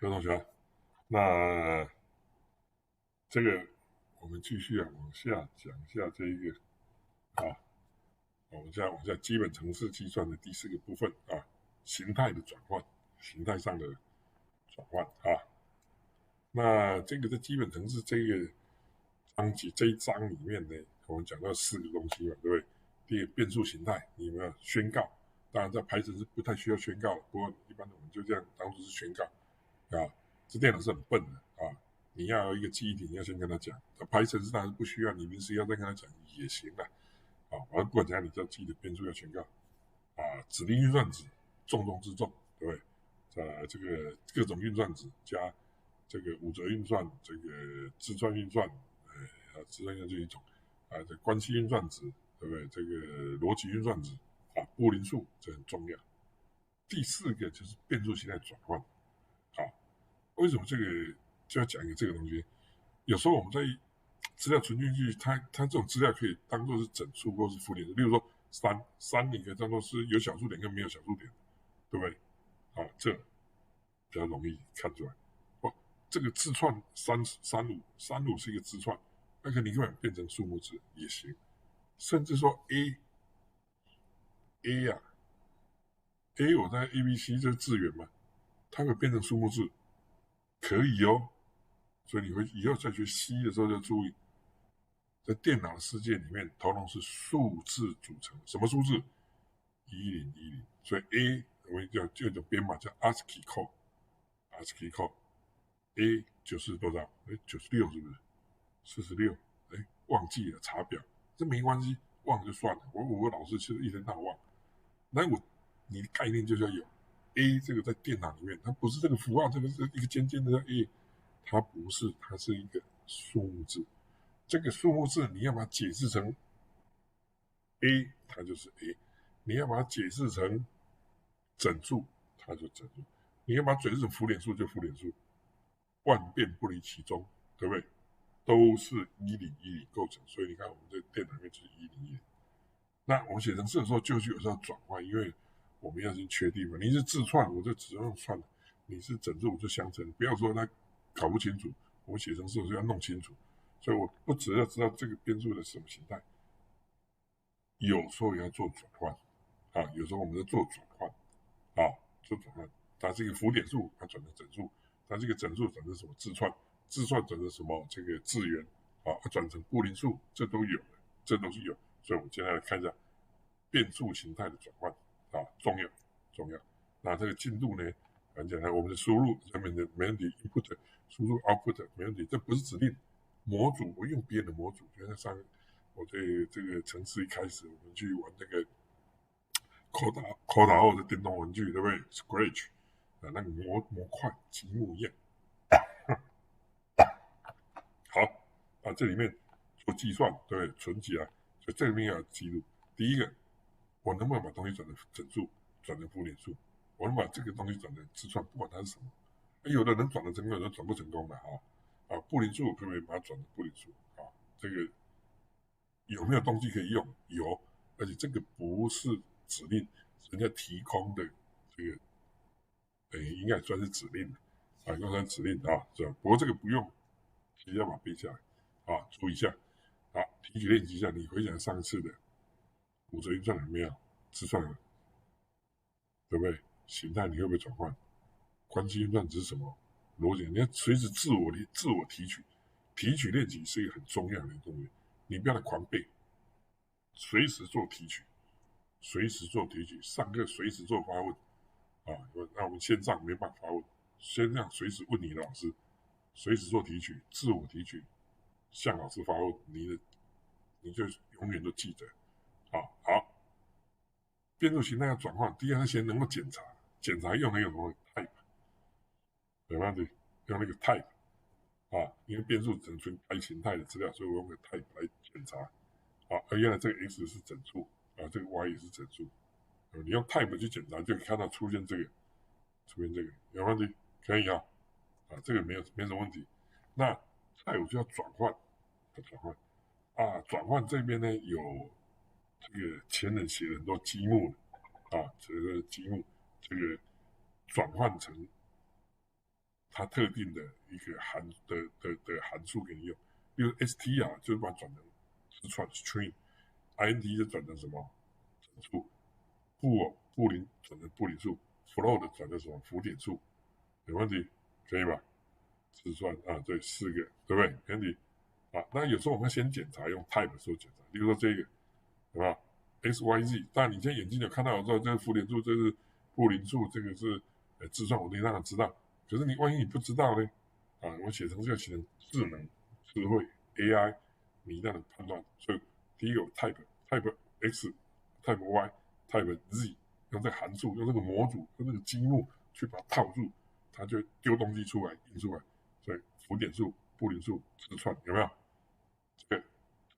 各位同学，那这个我们继续往下讲一下这一个啊，我们现在往下基本程式计算的第四个部分形态的转换，形态上的转换那这个在基本程式这个这一章里面呢，我们讲到四个东西嘛，对不对？第一个变数形态，你们要宣告，当然在 Python 是不太需要宣告的，不过一般我们就这样当做是宣告这电脑是很笨的你要有一个记忆体，你要先跟他讲。Python 是当然不需要，你临时要再跟他讲也行的反正不管怎样，你就要记得变数要宣告指令运算值重中之重，对不对？这个各种运算值加这个五则运算，这个字串运算，字串运算这一种这关系运算值，对不对？这个逻辑运算值布林数这很重要。第四个就是变数形态转换为什么这个就要讲一个这个东西？有时候我们在资料存进去，它这种资料可以当做是整数或是复点数。例如说三，你可以当做是有小数点跟没有小数点，对不对？这比较容易看出来。这个字串三五是一个字串，那个你可以变成数目字也行，甚至说 A 我在 ABC 这个字元嘛，它会变成数目字，可以哦。所以你会以后再学 C 的时候就注意，在电脑的世界里面，通通是数字组成。什么数字？1010。所以 A 我们就有一种编码叫 ASCII code，ASCII code，A 就是多少？96是不是？46？忘记了查表，这没关系，忘就算了。我老师其实一天到晚忘，那你的概念就是要有 A 这个在电脑里面，它不是这个符号，这个是一个尖尖的 A，它不是，它是一个数目字。这个数目字你要把它解释成 A， 它就是 A； 你要把它解释成整数，它就整数；你要把它解释成浮点数，就浮点数。万变不离其宗，对不对？都是1010构成，所以你看我们在电脑里面就是1010。那我们写程式的时候，就是有时候转换，因为我们要先确定嘛。你是字串，我就只用串；你是整数，我就相乘。不要说他搞不清楚，我们写程式的时候要弄清楚。所以我不只要知道这个变数的什么形态，有时候也要做转换有时候我们在做转换做转换。它是一个浮点数，它转成整数；它这个整数转成什么字串，字串转成什么这个字元转成布林数，这都有的，这都是有。所以我们接下来看一下变数形态的转换重要重要。那这个进度呢，很简单，我们的输入上面的没问题 ，input 输入 output 没问题，这不是指令。模组我用别人的模组，就像上我对这个程式一开始我们去玩那个 Coda 的电动玩具，对不对 ？Scratch 那个模块积木一样。好这里面做计算，对不对？存起来，所以这里面要记录。第一个，我能不能把东西转成整数，转成浮点数？我能把这个东西转成字串，不管它是什么。有的人转得成功，有的人转不成功的布林数可不可以把它转成布林数这个有没有东西可以用？有，而且这个不是指令，人家提供的这个，应该算是指令应该算是指令是吧？不过这个不用，其实要把它背下来注意一下提取练习一下。你回想上次的五则运算有没有计算了，对不对？形态你会不会转换？关系运算值是什么？逻辑你要随时自我提取，提取练习是一个很重要的东西，你不要狂背，随时做提取，随时做提取。上课随时做发问那我们线上没办法发问，线上随时问你的老师，随时做提取，自我提取，向老师发问，你就永远都记得好。变数形态要转换，第一个先能够检查，检查用那个什么 type， 对吧？用那个 type因为变数只能存该形态的资料，所以我用个 type 来检查原来这个 x 是整数这个 y 也是整数你用 type 去检查，就看到出现这个，有问题可以这个没什么问题。那再有就要转换，转换这边呢有这个前人写了很多积木这个积木这个转换成它特定的一个函数给你用，比如 str 就是把它转成字串 string，int 就转成什么整数，布林转成布林数 ，float 转成什么浮点数，有问题可以吧？字串啊，对，4个，对不对？没问题啊。那有时候我们先检查用 type 的时候检查，比如说这个，对吧 ？XYZ，但你现在眼睛有看到的时候，这是浮点数，这是布林数，这个是字串，我得让他知道。可是万一你不知道呢？啊，我写成要写成智能、智慧 AI，你一定能判断。所以第一个 type X、type Y、type Z，用这个函数、用这个模组、用这个积木去把它套住，它就丢东西出来、印出来。所以浮点数、布林数、字串有没有？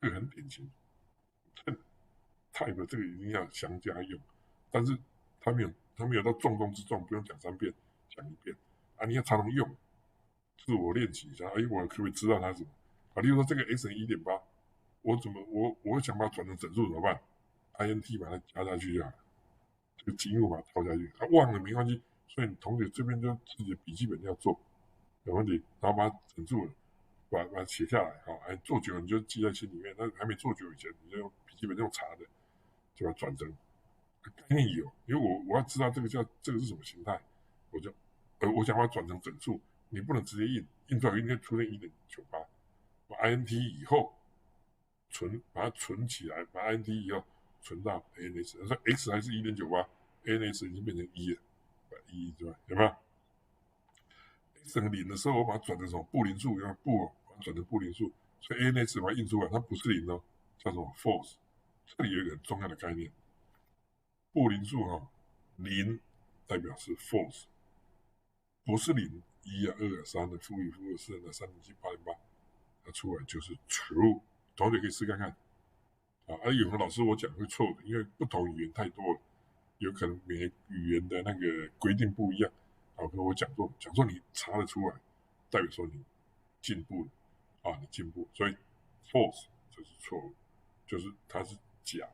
这个很典型。type 这个一定要详加用，但是它没有到重中之重，不用讲3遍，讲1遍啊，你要常常用，自我练习一下。哎，我可不可以知道它是什么啊？例如说这个 x 乘 1.8，我想把它转成整数怎么办？int 把它加下去就好了，这个积木把它套下去，他忘了没关系。所以你同学这边就自己的笔记本要做，有问题，然后把它整住了，把它写下来啊。哎，做久了你就记在心里面，那还没做久以前，你就用笔记本用查的，就把它转成概念有，因为我要知道这个是什么形态，我想把它转成整数，你不能直接印出来，应该出现1.98，把 int 以后把它存起来，把 int 以后存到 ans，说 x 还是1.98，ans 已经变成1了，把1对吧？有没有 x 等于0的时候，我把它转成什么布林数，把它转成布林数，所以 ans 把它印出来，它不是0哦，叫什么 false。这里有一个很重要的概念，布林数0代表是 false， 不是0，1啊、2啊、3的负1、负2、4的3、7、8、8，它出来就是 true。同学可以试看看啊。有的老师我讲会错的，因为不同语言太多了，有可能每个语言的那个规定不一样。好，跟我讲说你查得出来，代表说你进步了啊，你进步。所以 false 就是错误，就是它是假。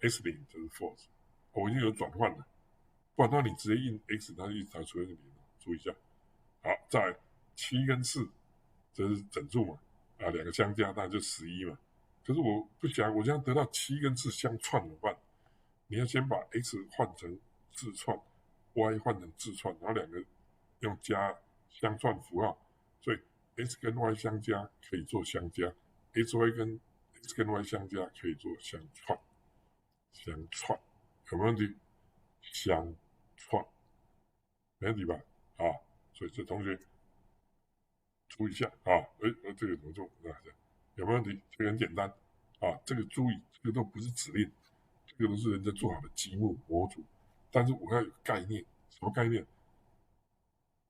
S0就是 false，我已经有转换了，不然的话你直接印 x， 它就一直才出现0，注意一下。好，再来7跟4，这是整数嘛，啊，两个相加当然就11嘛。可是我不想，我这样得到7跟4相串怎么办？你要先把 x 换成字串 ，y 换成字串，然后两个用加相串符号，所以 x 跟 y 相加可以做相加，x 跟 y 相加可以做相串，有没有问题？相串没问题吧？啊，所以这同学注意一下啊，这个怎么做啊？有没有问题？这个很简单啊，这个注意，这个都不是指令，这个都是人家做好的积木模组。但是我要有概念，什么概念？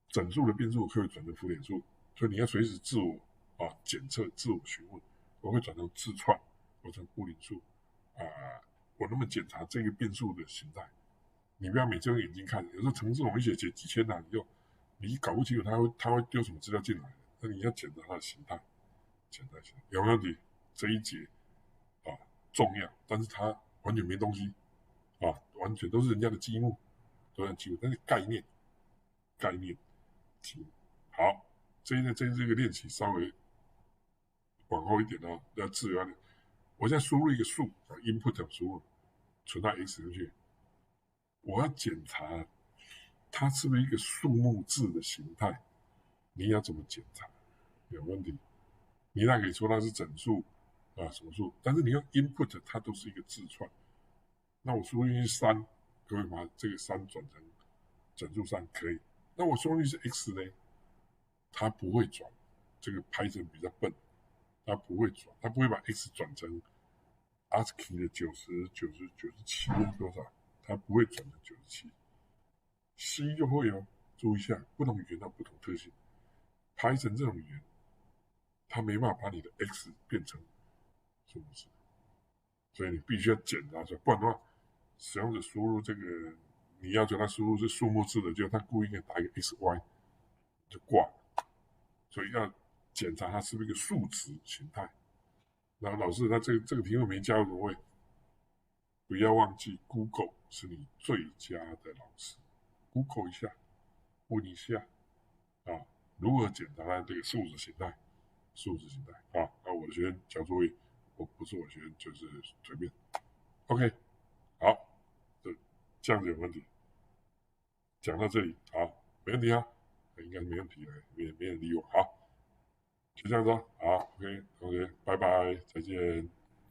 整数的变数可以转成浮点数，所以你要随时自我检测、自我询问，我会转成字串或成布林数啊，我能不能检查这个变数的形态？你不要每次用眼睛看，有时候程式我们写几千行，你搞不清楚它会丢什么资料进来，那你要检查它的形态，有没有问题？这一节啊重要，但是它完全没东西啊，完全都是人家的积木，都是积木，但是概念积木。好，这个练习稍微往后一点要自由一点。我现在输入一个数，input 输入存到 x 上去，我要检查它是不是一个数目字的形态，你要怎么检查？有问题？你那可以说它是整数啊，什么数？但是你用 input， 它都是一个字串。那我输入进去3，可以把这个3转成整数3，可以。那我输入进去是 x 呢？它不会转。这个 Python 比较笨，它不会转，它不会把 x 转成 ASCII 的90、90、97多少？它不会转成97。C 就会哦，注意一下，不同语言它不同特性。Python 这种语言，它没办法把你的 x 变成数字，所以你必须要检查出来，不然的话，使用者输入这个，你要求他输入是数目字的，结果他故意给你打一个 xy， 就挂了。所以要检查它是不是一个数值形态。然后老师，他这个题目没教怎么会？不要忘记 Google 是你最佳的老师，Google 一下，问一下啊，如何检查这个数字形态，啊，我的学生交作业，我不是我的学生就是随便。OK， 好，这样子有问题，讲到这里，好，没问题啊，应该没问题了，没人理我，好，就这样子啊，好，OK，同学，拜拜，再见。